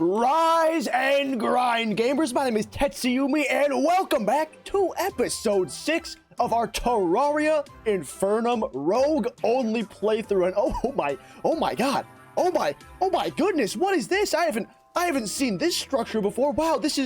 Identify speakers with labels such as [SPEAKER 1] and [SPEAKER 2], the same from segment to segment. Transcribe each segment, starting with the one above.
[SPEAKER 1] Rise and grind, gamers. My name is Tetsyumi, and welcome back to episode 6 of our Terraria Infernum rogue-only playthrough. And oh my god, oh my goodness, what is this? I haven't seen this structure before. Wow, this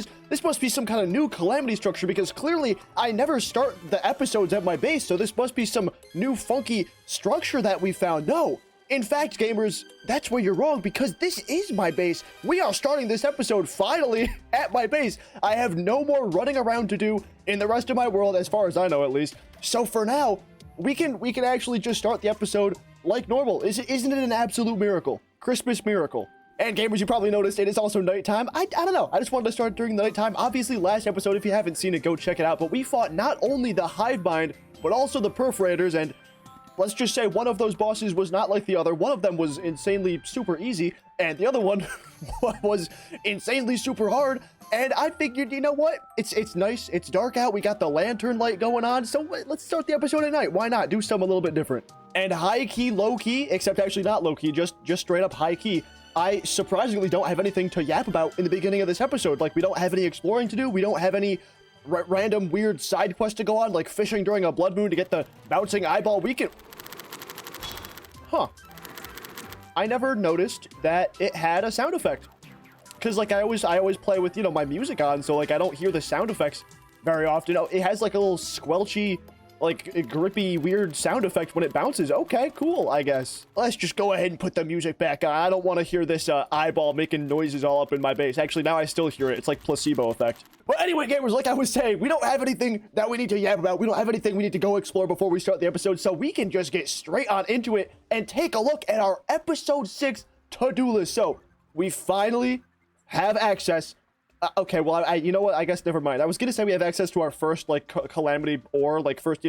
[SPEAKER 1] must be some kind of new Calamity structure, because clearly I never start the episodes at my base, so this must be some new funky structure that we found. No. In fact, gamers, that's where you're wrong, because this is my base. We are starting this episode finally at my base. I have no more running around to do in the rest of my world, as far as I know, at least. So for now, we can actually just start the episode like normal. Isn't it an absolute miracle? Christmas miracle. And gamers, you probably noticed it is also nighttime. I don't know. I just wanted to start during the nighttime. Obviously, last episode, if you haven't seen it, go check it out. But we fought not only the Hivebind, but also the Perforators, and let's just say one of those bosses was not like the other. One of them was insanely super easy, and the other one was insanely super hard. And I figured, you know what? It's nice. It's dark out. We got the lantern light going on. So let's start the episode at night. Why not? Do something a little bit different. And high key, low key, except actually not low key, just straight up high key. I surprisingly don't have anything to yap about in the beginning of this episode. Like, we don't have any exploring to do. We don't have any random weird side quest to go on, like fishing during a blood moon to get the bouncing eyeball. We can... Huh. I never noticed that it had a sound effect. Because, like, I always play with, you know, my music on, so, like, I don't hear the sound effects very often. Oh, it has, like, a little squelchy, like, a grippy, weird sound effect when it bounces. Okay, cool, I guess. Let's just go ahead and put the music back on. I don't want to hear this eyeball making noises all up in my base. Actually, now I still hear it. It's like placebo effect. But anyway, gamers, like I was saying, we don't have anything that we need to yap about. We don't have anything we need to go explore before we start the episode, so we can just get straight on into it and take a look at our episode 6 to-do list. So, we finally have access. Okay, well, you know what? I guess never mind. I was gonna say we have access to our first, like, Calamity Ore, like, first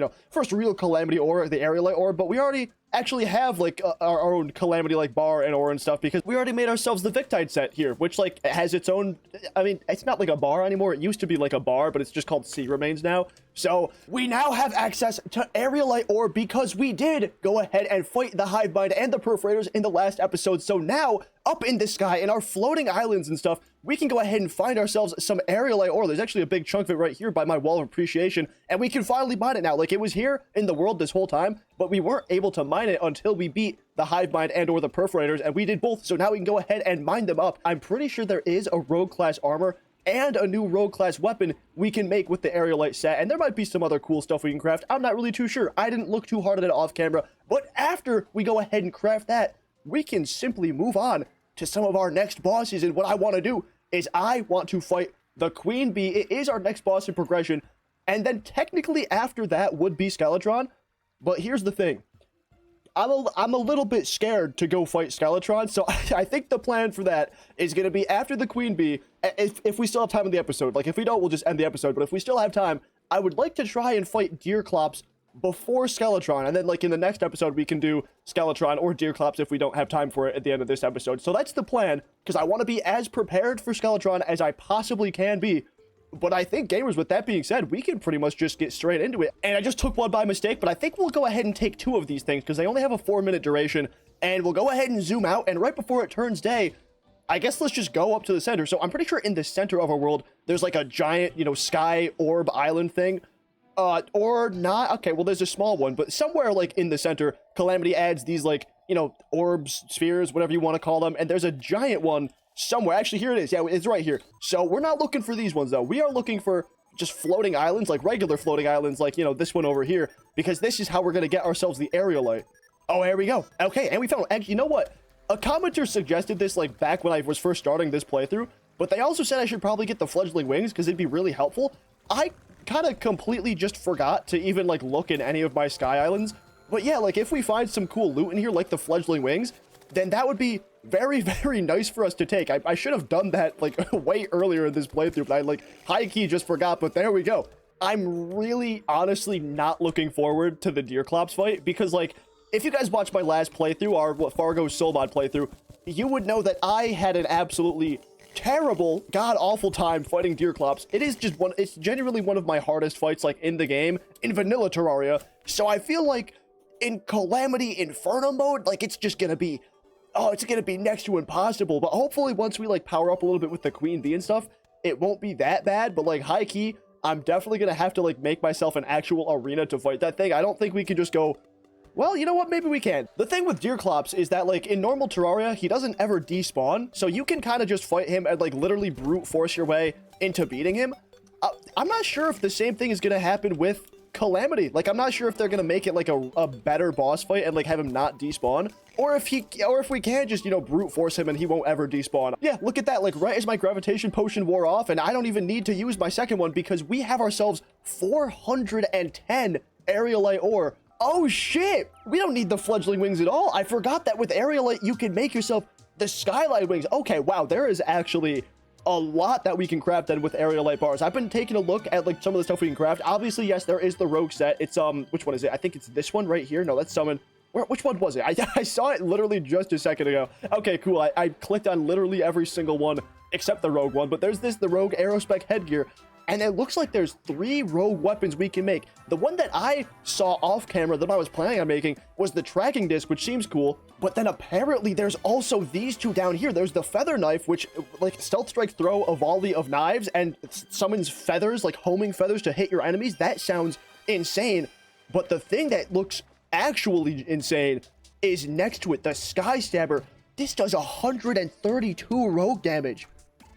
[SPEAKER 1] real Calamity Ore, the Aerialite Ore, but we already actually have, like, our own Calamity, like, bar and ore and stuff, because we already made ourselves the Victide set here, which, like, has its own... I mean, it's not like a bar anymore. It used to be like a bar, but it's just called Sea Remains now. So, we now have access to Aerialite Ore because we did go ahead and fight the Hivebind and the Perforators in the last episode. So now, up in the sky, in our floating islands and stuff, we can go ahead and find ourselves some Aerialite Ore. There's actually a big chunk of it right here by my wall of appreciation, and we can finally mine it now. Like, it was here in the world this whole time, but we weren't able to mine it until we beat the Hivebind and or the Perforators, and we did both, so now we can go ahead and mine them up. I'm pretty sure there is a rogue class armor and a new rogue class weapon we can make with the Aerialite set, and there might be some other cool stuff we can craft. I'm not really too sure. I didn't look too hard at it off camera, but after we go ahead and craft that, we can simply move on to some of our next bosses. And what I want to do is I want to fight the Queen Bee. It is our next boss in progression, and then technically after that would be Skeletron. But here's the thing. I'm a little bit scared to go fight Skeletron, so I think the plan for that is going to be after the Queen Bee, if we still have time in the episode. Like, if we don't, we'll just end the episode, but if we still have time, I would like to try and fight Deerclops before Skeletron, and then, like, in the next episode, we can do Skeletron or Deerclops if we don't have time for it at the end of this episode. So that's the plan, because I want to be as prepared for Skeletron as I possibly can be. But I think, gamers, with that being said, we can pretty much just get straight into it. And I just took one by mistake, but I think we'll go ahead and take 2 of these things, because they only have a 4-minute duration. And we'll go ahead and zoom out, and right before it turns day, I guess let's just go up to the center. So I'm pretty sure in the center of our world, there's like a giant, you know, sky orb island thing. Or not. Okay, well, there's a small one, but somewhere, like, in the center, Calamity adds these, like, you know, orbs, spheres, whatever you want to call them, and there's a giant one somewhere. Actually, here it is. Yeah, it's right here. So we're not looking for these ones, though. We are looking for just floating islands, like regular floating islands, like, you know, this one over here, because this is how we're going to get ourselves the Aerialite. Oh, there we go. Okay, and we found... Actually, you know what? A commenter suggested this, like, back when I was first starting this playthrough, but they also said I should probably get the fledgling wings, because it'd be really helpful. I kind of completely just forgot to even, like, look in any of my sky islands. But yeah, like, if we find some cool loot in here, like the fledgling wings, then that would be very, very nice for us to take. I should have done that, like, way earlier in this playthrough, but I, like, high-key just forgot, but there we go. I'm really, honestly not looking forward to the Deerclops fight, because, like, if you guys watched my last playthrough, our Fargos Soul Mod playthrough, you would know that I had an absolutely terrible, god-awful time fighting Deerclops. It is just it's genuinely one of my hardest fights, like, in the game, in vanilla Terraria, so I feel like in Calamity Infernum mode, like, it's just gonna be oh, it's gonna be next to impossible. But hopefully once we like power up a little bit with the queen bee and stuff, it won't be that bad. But like high key, I'm definitely gonna have to like make myself an actual arena to fight that thing. I don't think we can just go, well, you know what? Maybe we can. The thing with Deerclops is that, like, in normal Terraria, he doesn't ever despawn, so you can kind of just fight him and, like, literally brute force your way into beating him. I'm not sure if the same thing is going to happen with Calamity. Like, I'm not sure if they're going to make it, like, a better boss fight and, like, have him not despawn, or if we can just, you know, brute force him and he won't ever despawn. Yeah, look at that. Like, right as my gravitation potion wore off, and I don't even need to use my second one because we have ourselves 410 Aerialite Ore. Oh shit, we don't need the fledgling wings at all. I forgot that with Aerialite, you can make yourself the skylight wings. Okay, wow, there is actually a lot that we can craft then with Aerialite bars. I've been taking a look at like some of the stuff we can craft. Obviously, yes, there is the rogue set. It's, which one is it? I think it's this one right here. No, that's summon. Which one was it? I saw it literally just a second ago. Okay, cool. I clicked on literally every single one except the rogue one, but there's the rogue aerospec headgear. And it looks like there's 3 rogue weapons we can make. The one that I saw off camera that I was planning on making was the tracking disc, which seems cool. But then apparently there's also these 2 down here. There's the feather knife, which like stealth strike throw a volley of knives and summons feathers, like homing feathers to hit your enemies. That sounds insane. But the thing that looks actually insane is next to it, the Sky Stabber. This does 132 rogue damage.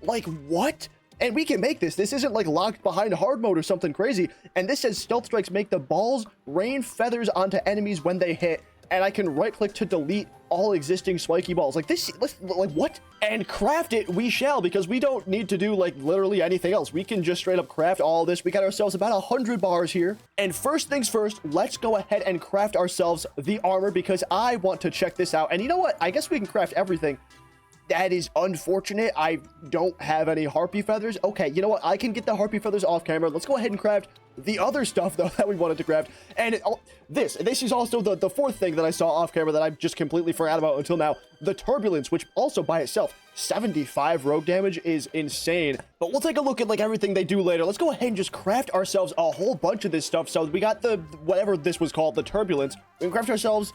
[SPEAKER 1] Like, what? And we can make this. This isn't like locked behind hard mode or something crazy. And this says stealth strikes make the balls rain feathers onto enemies when they hit. And I can right click to delete all existing spiky balls. Like this, like what? And craft it we shall, because we don't need to do like literally anything else. We can just straight up craft all this. We got ourselves about 100 bars here. And first things first, let's go ahead and craft ourselves the armor because I want to check this out. And you know what? I guess we can craft everything. That is unfortunate. I don't have any harpy feathers. Okay, you know what? I can get the harpy feathers off camera. Let's go ahead and craft the other stuff, though, that we wanted to craft. And this is also the fourth thing that I saw off camera that I just completely forgot about until now. The Turbulence, which also by itself, 75 rogue damage is insane. But we'll take a look at, like, everything they do later. Let's go ahead and just craft ourselves a whole bunch of this stuff. So we got the, whatever this was called, the Turbulence. We can craft ourselves...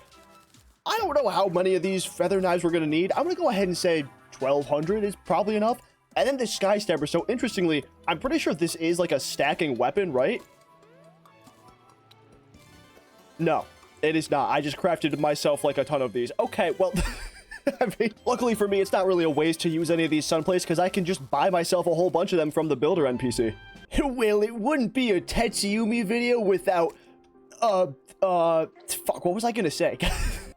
[SPEAKER 1] I don't know how many of these feather knives we're going to need. I'm going to go ahead and say 1,200 is probably enough. And then the Sky Stabber. So interestingly, I'm pretty sure this is like a stacking weapon, right? No, it is not. I just crafted myself like a ton of these. Okay, well, I mean, luckily for me, it's not really a waste to use any of these sunplates because I can just buy myself a whole bunch of them from the builder NPC. Well, it wouldn't be a Tetsyumi video without, fuck, what was I going to say?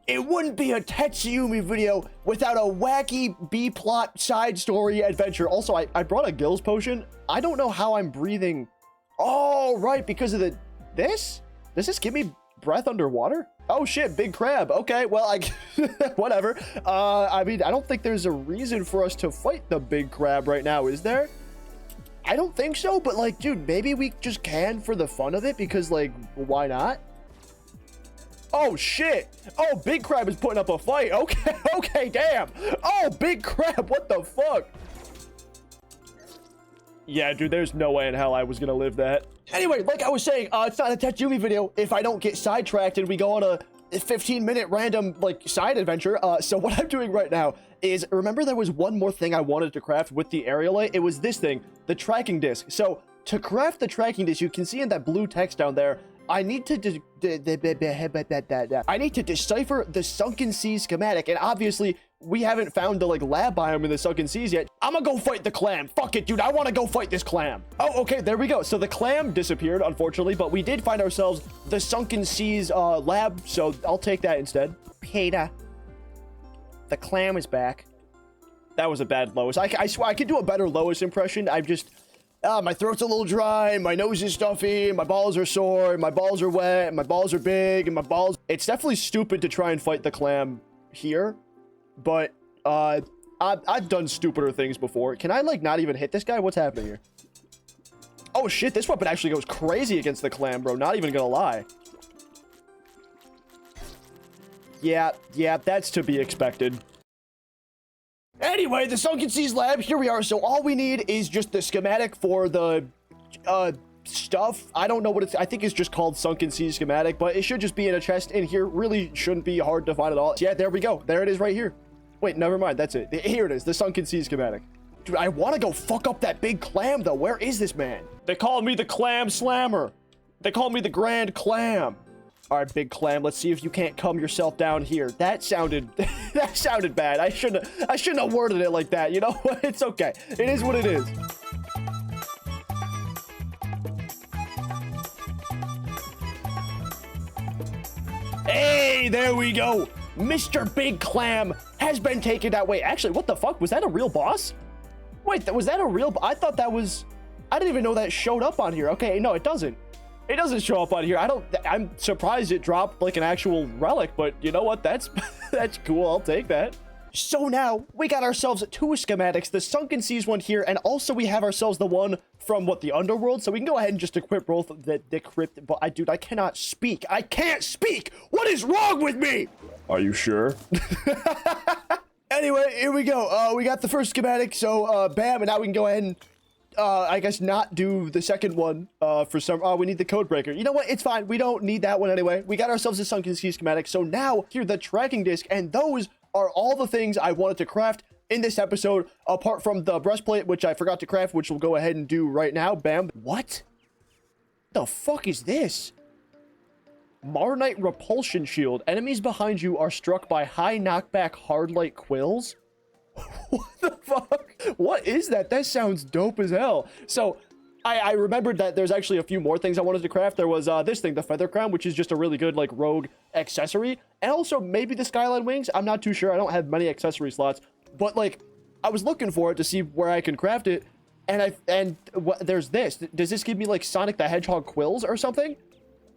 [SPEAKER 1] It wouldn't be a Tetsyumi video without a wacky B-plot side story adventure. Also, I brought a gills potion. I don't know how I'm breathing. Oh, right, because of this? Does this give me breath underwater? Oh, shit, big crab. Okay, well, whatever. I mean, I don't think there's a reason for us to fight the big crab right now, is there? I don't think so, but, like, dude, maybe we just can for the fun of it because, like, why not? Oh, shit. Oh, Big Crab is putting up a fight. Okay, okay, damn. Oh, Big Crab, what the fuck? Yeah, dude, there's no way in hell I was gonna live that. Anyway, like I was saying, it's not a Tetsyumi video if I don't get sidetracked and we go on a 15-minute random, like, side adventure. So what I'm doing right now is, remember there was one more thing I wanted to craft with the Aerialite? It was this thing, the tracking disc. So to craft the tracking disc, you can see in that blue text down there, I need to decipher the Sunken Seas schematic, and obviously we haven't found the like lab biome in the Sunken Seas yet. I'm gonna go fight the clam. Fuck it, dude. I want to go fight this clam. Oh, okay, there we go. So the clam disappeared, unfortunately, but we did find ourselves the Sunken Seas lab, so I'll take that instead. Peter, the clam is back. That was a bad Lois. I swear I could do a better Lois impression. I'm just... my throat's a little dry, my nose is stuffy, my balls are sore, my balls are wet, my balls are big, and my balls... It's definitely stupid to try and fight the clam here, but, I've done stupider things before. Can I, like, not even hit this guy? What's happening here? Oh, shit, this weapon actually goes crazy against the clam, bro. Not even gonna lie. Yeah, that's to be expected. Anyway, the Sunken Seas lab, here we are. So all we need is just the schematic for the stuff. I don't know what it's, I think it's just called Sunken Seas schematic, but it should just be in a chest in here. Really shouldn't be hard to find at all. Yeah, there we go. There it is right here. Wait, never mind. That's it. Here it is. The Sunken Sea schematic. Dude, I want to go fuck up that big clam, though. Where is this man? They call me the Clam Slammer. They call me the Grand Clam. All right, big clam. Let's see if you can't calm yourself down here. That sounded that sounded bad. I shouldn't have worded it like that. You know what? It's okay. It is what it is. Hey, there we go. Mr. Big Clam has been taken that way. Actually, what the fuck? Was that a real boss? Wait, was that a real... I thought that was... I didn't even know that showed up on here. Okay, no, it doesn't. It doesn't show up on here. I'm surprised it dropped like an actual relic, but you know what? That's cool. I'll take that. So now we got ourselves 2 schematics, the Sunken Seas one here, and also we have ourselves the one from the Underworld. So we can go ahead and just equip both the decrypt. But I cannot speak. I can't speak. What is wrong with me? Are you sure? Anyway, here we go. We got the first schematic. So bam, and now we can go ahead and I guess not do the second one for some... we need the code breaker. You know what? It's fine. We don't need that one anyway. We got ourselves a Sunken Sea schematic. So now here, the tracking disc, and those are all the things I wanted to craft in this episode, apart from the breastplate, which I forgot to craft, which we'll go ahead and do right now. Bam. What the fuck is this? Marnite Repulsion Shield. Enemies behind you are struck by high knockback hard light quills. What the fuck? What is that? That sounds dope as hell. So I remembered that there's actually a few more things I wanted to craft. There was this thing, the Feather Crown, which is just a really good like rogue accessory, and also maybe the Skyline Wings. I'm not too sure. I don't have many accessory slots, but like I was looking for it to see where I can craft it, and there's this. Does this give me like Sonic the Hedgehog quills or something?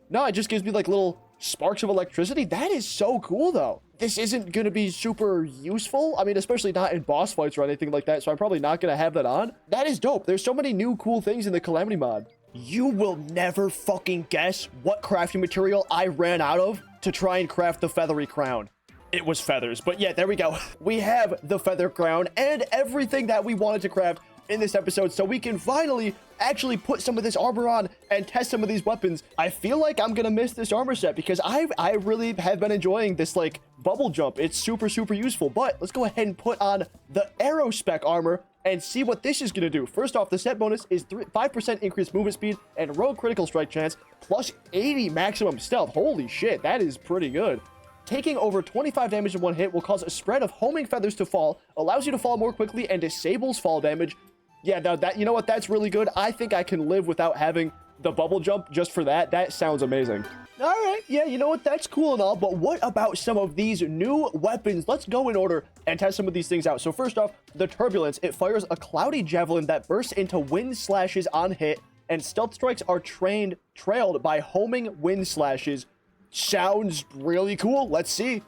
[SPEAKER 1] No, it just gives me like little sparks of electricity. That is so cool though. This isn't going to be super useful. I mean, especially not in boss fights or anything like that. So I'm probably not going to have that on. That is dope. There's so many new cool things in the Calamity mod. You will never fucking guess what crafting material I ran out of to try and craft the feathery crown. It was feathers, but yeah, there we go. We have the feather crown and everything that we wanted to craft in this episode, so we can finally actually put some of this armor on and test some of these weapons. I feel like I'm gonna miss this armor set because I really have been enjoying this like bubble jump. It's super useful. But let's go ahead and put on the arrow spec armor and see what this is gonna do. First off, the set bonus is 5% increased movement speed and rogue critical strike chance plus 80 maximum stealth. Holy shit, that is pretty good. Taking over 25 damage in one hit will cause a spread of homing feathers to fall, allows you to fall more quickly, and disables fall damage. Yeah, now that, you know what, that's really good. I think I can live without having the bubble jump just for that. That sounds amazing. All right, yeah, you know what, that's cool and all, but what about some of these new weapons? Let's go in order and test some of these things out. So first off, the Turbulence. It fires a cloudy javelin that bursts into wind slashes on hit, and stealth strikes are trailed by homing wind slashes. Sounds really cool. Let's see.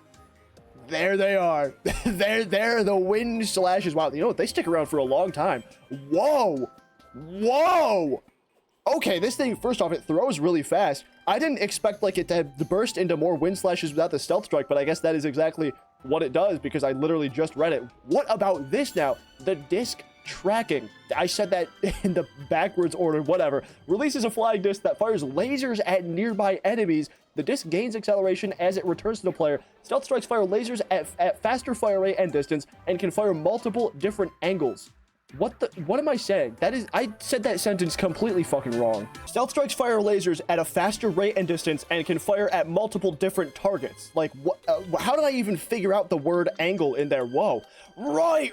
[SPEAKER 1] There they are. They're the wind slashes. Wow, you know what? They stick around for a long time. Whoa. Whoa. Okay, this thing, first off, it throws really fast. I didn't expect like it to burst into more wind slashes without the stealth strike, but I guess that is exactly what it does because I literally just read it. What about this now? The disc tracking. I said that in the backwards order, whatever. Releases a flying disc that fires lasers at nearby enemies. The disc gains acceleration as it returns to the player. Stealth strikes fire lasers at faster fire rate and distance and can fire multiple different angles. What am I saying? I said that sentence completely fucking wrong. Stealth strikes fire lasers at a faster rate and distance and can fire at multiple different targets. Like, what? How did I even figure out the word angle in there? Whoa. Right.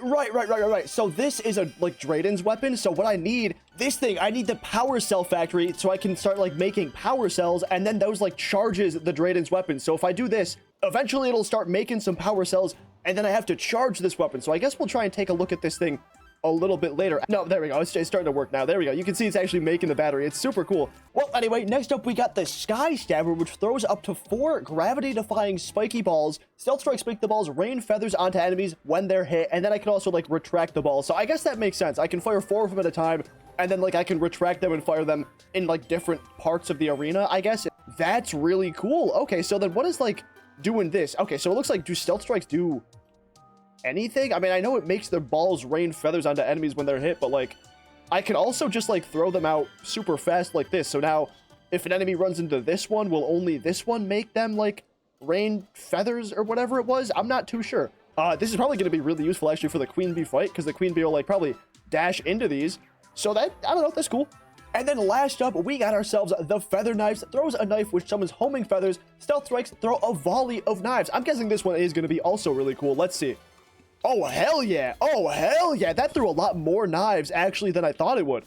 [SPEAKER 1] So this is a, like, Drayden's weapon. So what I need, this thing, I need the power cell factory so I can start, like, making power cells, and then those, like, charges the Drayden's weapon. So if I do this, eventually it'll start making some power cells, and then I have to charge this weapon. So I guess we'll try and take a look at this thing a little bit later. No, there we go. It's starting to work now. There we go. You can see it's actually making the battery. It's super cool. Well, anyway, next up we got the Sky Stabber, which throws up to 4 gravity-defying spiky balls. Stealth strikes make the balls rain feathers onto enemies when they're hit, and then I can also, like, retract the balls. So I guess that makes sense. I can fire 4 of them at a time, and then, like, I can retract them and fire them in, like, different parts of the arena, I guess. That's really cool. Okay, so then what is, like, doing this? Okay, so it looks like, do stealth strikes do anything? I mean, I know it makes their balls rain feathers onto enemies when they're hit, but like I can also just like throw them out super fast like this. So now if an enemy runs into this one, will only this one make them like rain feathers or whatever it was? I'm not too sure. This is probably going to be really useful actually for the queen bee fight, because the queen bee will like probably dash into these. So that, I don't know, that's cool. And then last up, we got ourselves the Feather Knives. Throws a knife which summons homing feathers. Stealth strikes throw a volley of knives. I'm guessing this one is going to be also really cool. Let's see. Oh, hell yeah. Oh, hell yeah. That threw a lot more knives actually than I thought it would.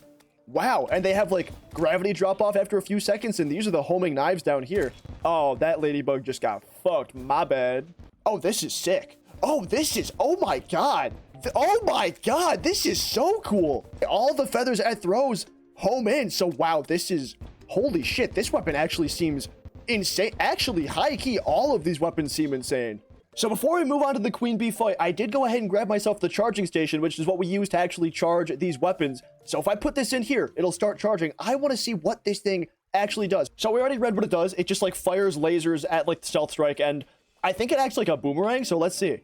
[SPEAKER 1] Wow. And they have like gravity drop off after a few seconds. And these are the homing knives down here. Oh, that ladybug just got fucked. My bad. Oh, this is sick. Oh, this is, oh my God. Oh my God. This is so cool. All the feathers it throws home in. So wow, this is, holy shit, this weapon actually seems insane. Actually, high key, all of these weapons seem insane. So before we move on to the queen bee fight, I did go ahead and grab myself the charging station, which is what we use to actually charge these weapons. So if I put this in here, it'll start charging. I want to see what this thing actually does. So we already read what it does. It just like fires lasers at like the stealth strike, and I think it acts like a boomerang. So let's see.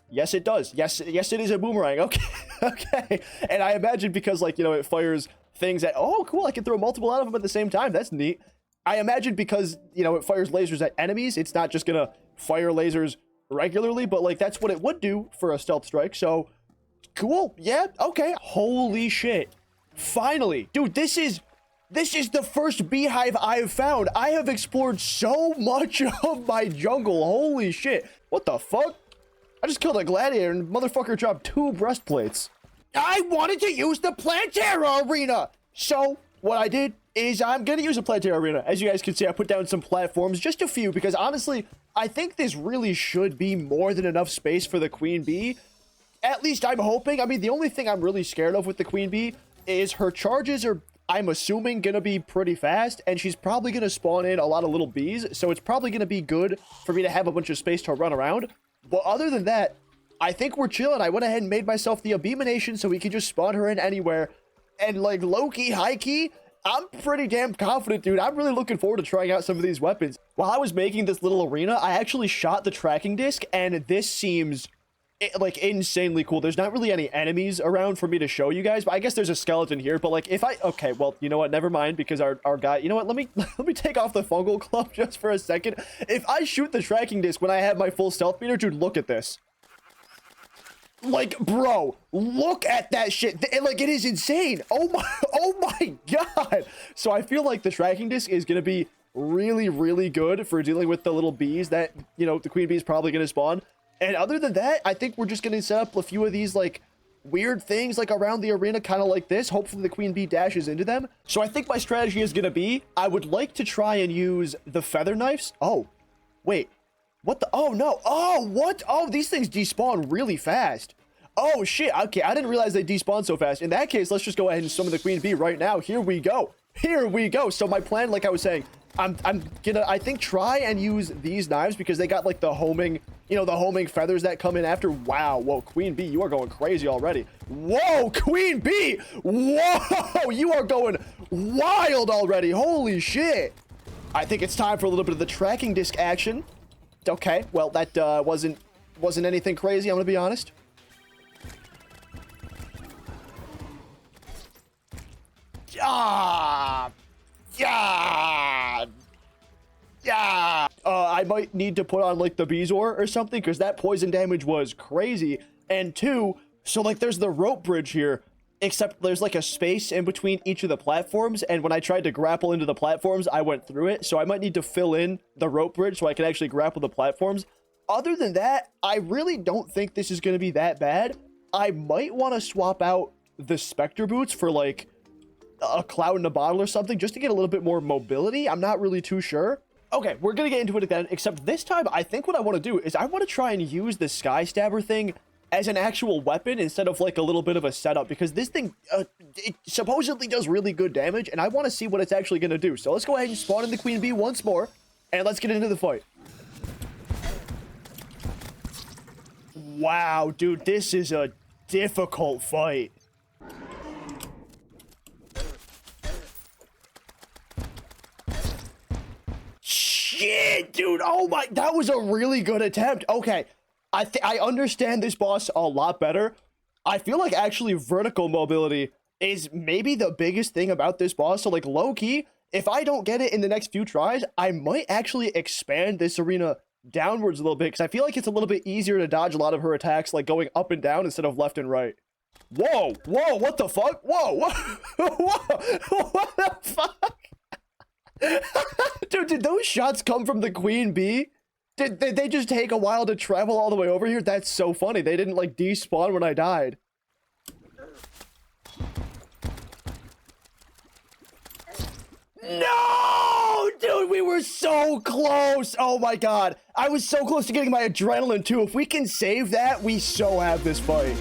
[SPEAKER 1] Yes, it does. Yes, it is a boomerang. Okay, okay. And I imagine because, like, you know, it fires things at, oh, cool, I can throw multiple out of them at the same time. That's neat. I imagine because, you know, it fires lasers at enemies, it's not just gonna fire lasers regularly, but, like, that's what it would do for a stealth strike. So, cool. Yeah, okay. Holy shit. Finally. Dude, this is the first beehive I've found. I have explored so much of my jungle. Holy shit. What the fuck? I just killed a gladiator and motherfucker dropped 2 breastplates. I wanted to use the Plantera Arena. So what I did is I'm going to use a Plantera Arena. As you guys can see, I put down some platforms, just a few, because honestly, I think this really should be more than enough space for the queen bee. At least I'm hoping. I mean, the only thing I'm really scared of with the queen bee is her charges are, I'm assuming, going to be pretty fast, and she's probably going to spawn in a lot of little bees. So it's probably going to be good for me to have a bunch of space to run around. But other than that, I think we're chilling. I went ahead and made myself the Abomination so we can just spawn her in anywhere. And like low-key, high-key, I'm pretty damn confident, dude. I'm really looking forward to trying out some of these weapons. While I was making this little arena, I actually shot the tracking disc, and this seems like insanely cool. There's not really any enemies around for me to show you guys, but I guess there's a skeleton here. But like if I, okay, well, you know what, never mind, because our guy, you know what, let me take off the fungal club just for a second. If I shoot the tracking disc when I have my full stealth meter, dude, look at this. Like, bro, look at that shit. Like, it is insane. Oh my God. So I feel like the tracking disc is going to be really, really good for dealing with the little bees that, you know, the queen bee is probably going to spawn. And other than that, I think we're just going to set up a few of these, like, weird things, like, around the arena, kind of like this. Hopefully the queen bee dashes into them. So I think my strategy is going to be, I would like to try and use the feather knives. Oh, wait. What the? Oh, no. Oh, what? Oh, these things despawn really fast. Oh, shit. Okay, I didn't realize they despawn so fast. In that case, let's just go ahead and summon the queen bee right now. Here we go. Here we go. So my plan, like I was saying, I'm gonna, I think, try and use these knives because they got like the homing, you know, the homing feathers that come in after. Wow. Whoa, queen bee, you are going crazy already. Whoa, queen bee. Whoa, you are going wild already. Holy shit. I think it's time for a little bit of the tracking disc action. Okay, well, that wasn't anything crazy, I'm gonna be honest. Yeah. I might need to put on like the Bee's Ore or something because that poison damage was crazy. And 2, so like there's the rope bridge here, except there's like a space in between each of the platforms. And when I tried to grapple into the platforms, I went through it. So I might need to fill in the rope bridge so I can actually grapple the platforms. Other than that, I really don't think this is going to be that bad. I might want to swap out the Spectre boots for like a cloud in a bottle or something just to get a little bit more mobility. I'm not really too sure. Okay, we're gonna get into it again, except this time I think what I want to do is I want to try and use the Sky Stabber thing as an actual weapon instead of like a little bit of a setup, because this thing it supposedly does really good damage and I want to see what it's actually gonna do. So let's go ahead and spawn in the queen bee once more and let's get into the fight. Wow, dude, this is a difficult fight. Shit, dude. Oh my, that was a really good attempt. Okay, I understand this boss a lot better. I feel like actually vertical mobility is maybe the biggest thing about this boss. So like low key, if I don't get it in the next few tries, I might actually expand this arena downwards a little bit because I feel like it's a little bit easier to dodge a lot of her attacks, like going up and down instead of left and right. Whoa, whoa, what the fuck? Whoa, whoa, whoa, what the fuck? Dude, did those shots come from the Queen Bee? Did they just take a while to travel all the way over here? That's so funny. They didn't like despawn when I died. No, dude, we were so close. Oh my god. I was so close to getting my adrenaline too. If we can save that, we so have this fight.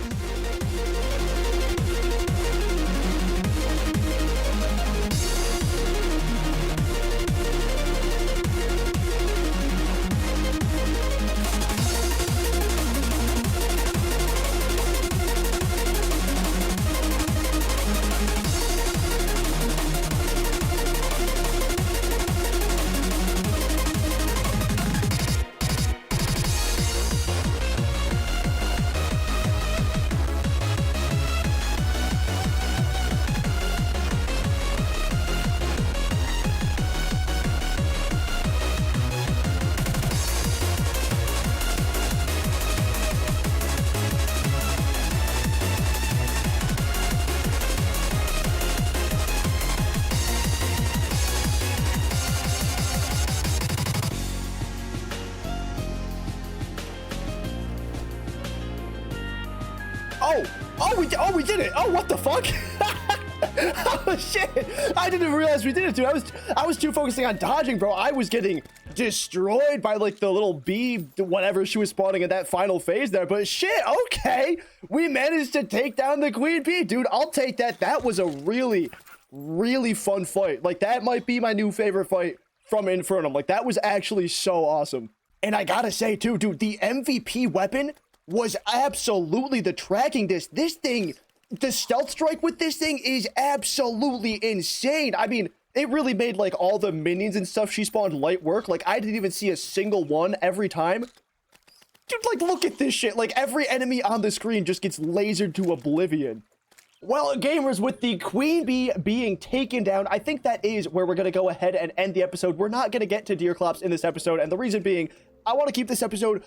[SPEAKER 1] Oh, we did it. Oh, what the fuck? Oh, shit. I didn't realize we did it, dude. I was too focusing on dodging, bro. I was getting destroyed by, like, the little bee, whatever she was spawning in that final phase there. But shit, okay. We managed to take down the Queen Bee, dude. I'll take that. That was a really, really fun fight. Like, that might be my new favorite fight from Infernum. Like, that was actually so awesome. And I gotta say, too, dude, the MVP weapon was absolutely the tracking disc. This thing, the stealth strike with this thing is absolutely insane. I mean, it really made like all the minions and stuff she spawned light work. Like, I didn't even see a single one every time. Dude, like, look at this shit. Like, every enemy on the screen just gets lasered to oblivion. Well, gamers, with the Queen Bee being taken down, I think that is where we're going to go ahead and end the episode. We're not going to get to Deerclops in this episode, and the reason being, I want to keep this episode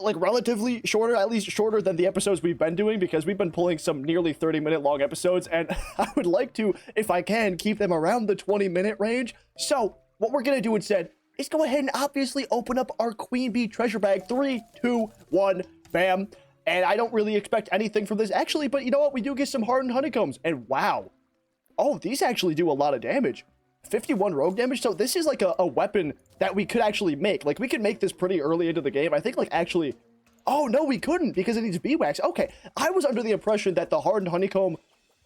[SPEAKER 1] like relatively shorter, at least shorter than the episodes we've been doing, because we've been pulling some nearly 30-minute long episodes, and I would like to, if I can, keep them around the 20-minute range. So what we're gonna do instead is go ahead and obviously open up our Queen Bee treasure bag. 3, 2, 1, bam. And I don't really expect anything from this actually, but you know what, we do get some hardened honeycombs, and wow, oh, these actually do a lot of damage. 51 rogue damage. So this is like a weapon that we could actually make. Like, we could make this pretty early into the game. I think, like, actually, oh no, we couldn't because it needs beeswax. Okay, I was under the impression that the hardened honeycomb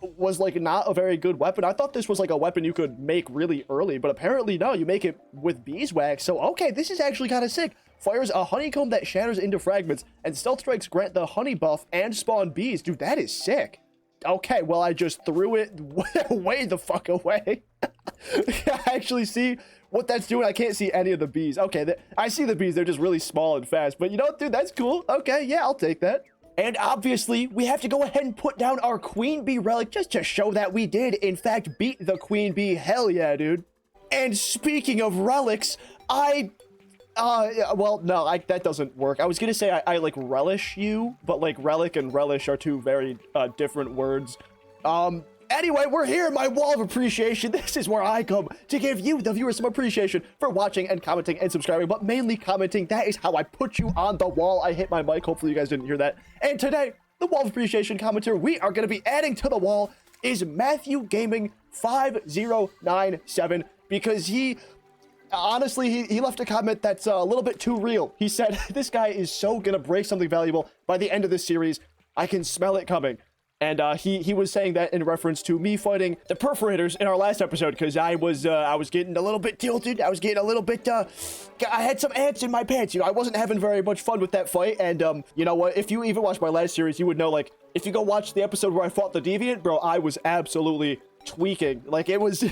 [SPEAKER 1] was like not a very good weapon. I thought this was like a weapon you could make really early, but apparently no, you make it with beeswax. So okay, this is actually kind of sick. Fires a honeycomb that shatters into fragments, and stealth strikes grant the honey buff and spawn bees. Dude, that is sick. Okay, well, I just threw it way the fuck away. I actually see what that's doing. I can't see any of the bees. Okay, I see the bees. They're just really small and fast. But you know what, dude? That's cool. Okay, yeah, I'll take that. And obviously, we have to go ahead and put down our Queen Bee relic just to show that we did, in fact, beat the Queen Bee. Hell yeah, dude. And speaking of relics, well, no, that doesn't work. I was gonna say I like relish you, but like relic and relish are two very different words. Anyway, we're here in my wall of appreciation. This is where I come to give you, the viewers, some appreciation for watching and commenting and subscribing, but mainly commenting. That is how I put you on the wall. I hit my mic. Hopefully you guys didn't hear that. And today, the wall of appreciation commenter we are going to be adding to the wall is Matthew Gaming 5097, because he honestly, he left a comment that's a little bit too real. He said, this guy is so gonna break something valuable by the end of this series. I can smell it coming. And he was saying that in reference to me fighting the perforators in our last episode, because I was getting a little bit tilted. I was getting a little bit, I had some ants in my pants. You know, I wasn't having very much fun with that fight. And you know what? If you even watched my last series, you would know, like, if you go watch the episode where I fought the Deviant, bro, I was absolutely tweaking. Like, it was...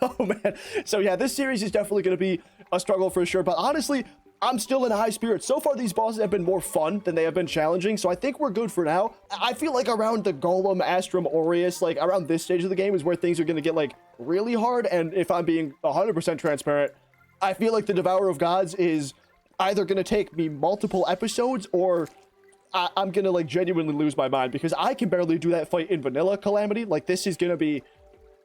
[SPEAKER 1] Oh man. So yeah, this series is definitely going to be a struggle for sure, but honestly, I'm still in high spirits. So far, these bosses have been more fun than they have been challenging, so I think we're good for now. I feel like around the Golem, Astrum, Aureus, like around this stage of the game is where things are going to get like really hard, and if I'm being 100% transparent, I feel like the Devourer of Gods is either gonna take me multiple episodes or I'm gonna like genuinely lose my mind, because I can barely do that fight in vanilla Calamity. Like, this is gonna be,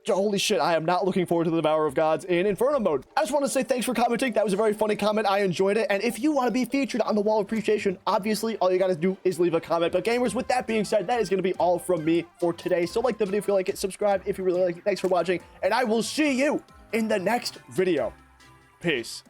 [SPEAKER 1] holy shit, I am not looking forward to the Devourer of Gods in Infernum mode. I just want to say thanks for commenting. That was a very funny comment. I enjoyed it. And if you want to be featured on the Wall of Appreciation, obviously all you gotta do is leave a comment. But gamers, with that being said, that is gonna be all from me for today. So like the video if you like it, subscribe if you really like it. Thanks for watching, and I will see you in the next video. Peace.